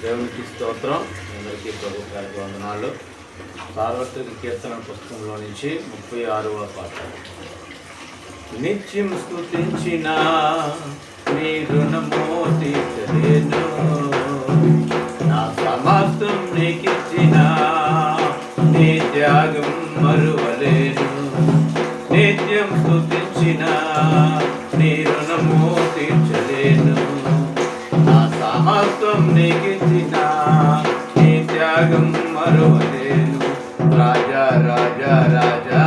దేవునికి స్తోత్రం. అందరికీ ప్రభు గారికి వందనాలు. సార్వత్రిక కీర్తన పుస్తకంలో నుంచి 36వ పాట. నిత్యం స్తుతించిన నీ రుణము తీర్చలేను, నా సమస్తం నీకిచ్చిన నీ త్యాగం మరువలేను. నిత్యం స్తుతించిన నీ రుణము తీర్చలేను, నా సమస్తం నీకిచ్చిన నీ త్యాగం మరువలేను. రాజా రాజా రాజా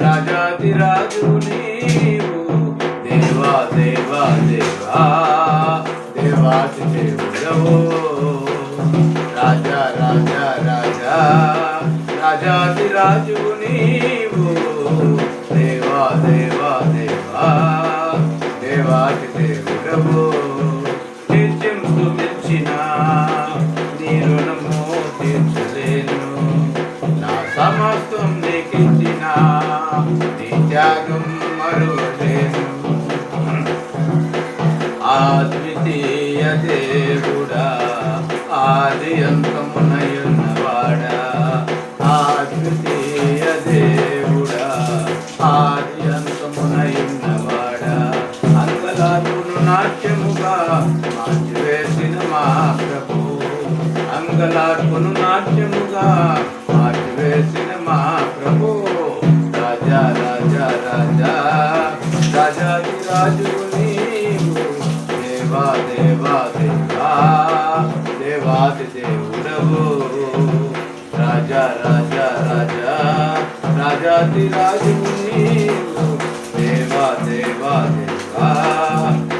రాజాది రాజు నీవు, దేవా దేవా దేవా దేవాది దేవుడవు. రాజా రాజా రాజా రాజాది రాజు నీవు, దేవా దేవా దేవా దేవాది దేవుడవు. నిత్యం స్తుతించిన నీ రుణము తీర్చలేను, నా సమస్తం నీకిచ్చిన నీ త్యాగం మరువలేను. అద్వితీయ దేవుడా, ఆది అంతమునయున్నవాడా, అద్వితీయ దేవుడా, ఆది అంతమునయున్నవాడా, అంగలార్పును నాట్యముగా మార్చివేసిన మా ప్రభు, అంగలార్పును నాట్యముగా మార్చివేసిన మా ప్రభు. రాజా రాజా రాజా రాజాది రాజు నీవు, దేవా దేవా దేవా దేవాది దేవుడవు. రాజా రాజా రాజా రాజాది రాజు నీవు, దేవా దేవా దేవా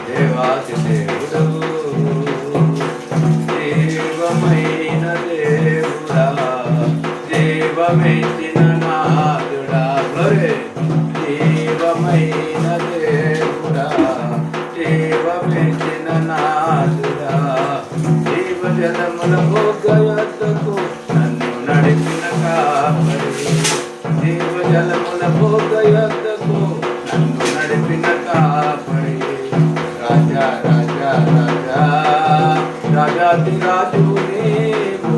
దేవాది దేవుడవు. జీవమైన దేవుడా, జీవమెచ్చిన నాదుడా, జీవమైన దేవుడా, జీవమెచ్చిన నాదుడా, జీవజలముల భోగయద్దకు నన్ను నడిపిన కాపరి, జీవజలముల భోగయద్దకు నన్ను నడిపిన కాపరి. రాజా రాజా రాజా రాజాది రాజు నీవు,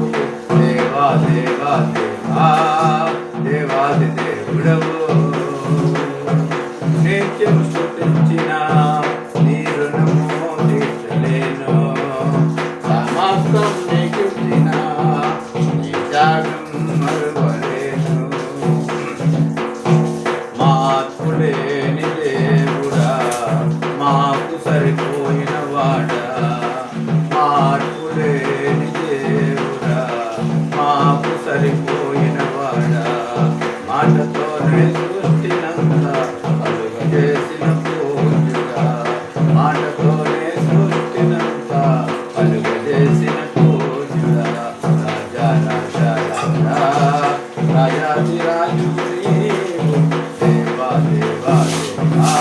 దేవా దేవా దేవా దేవాది దేవుడవు. నిత్యం స్తుతించిన నీ రుణము తీర్చలేను, సమస్తం నీకిచ్చిన నీ త్యాగం మరువలేను. మార్పులేని దేవుడా, మాకు సరిపోయిన వాడా, మార్పులేని దేవుడా, మాకు సరిపోయిన వాడా, మాటతోనే సృష్టినంత కలుగజేసిన పూజగా, మాటతోనే సృష్టినంత కలుగజేసిన పూజగా. రాజా రాజా రాజా రాజాది రాజు నీవు, దేవా దేవా దేవా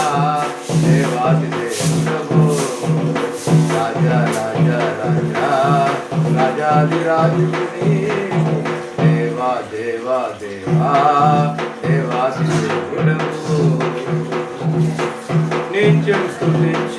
దేవాది దేవుడవు. రాజా రాజా రాజా రాజాది రాజు నీవు, దేవా దేవా దేవా దేవాది దేవుడవు. నిత్యం స్తుతించిన